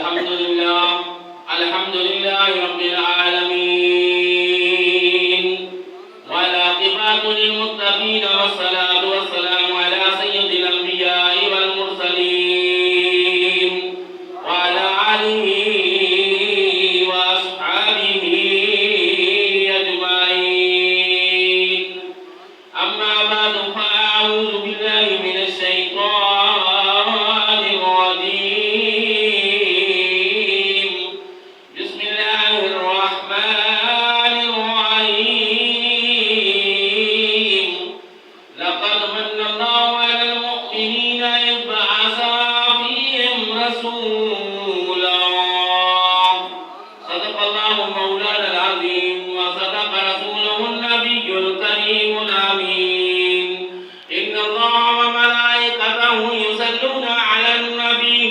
الحمد لله رب العالمين والعاقبة للمتقين والصلاة والسلام على سيد الأنبياء والمرسلين وعلى آله وأصحابه أجمعين أما بعد فأعوذ بالله من الشيطان الرجيم بسم الله الرحمن الرحيم لقد من الله على المؤمنين إذ بعث فيهم رسولا صدق الله مولانا العظيم وصدق رسوله النبي الكريم الأمين إن الله وملائكته يصلون على النبي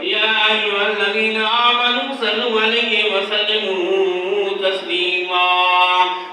يا أيها الذين آمنوا صلوا عليه وسلموا تسليما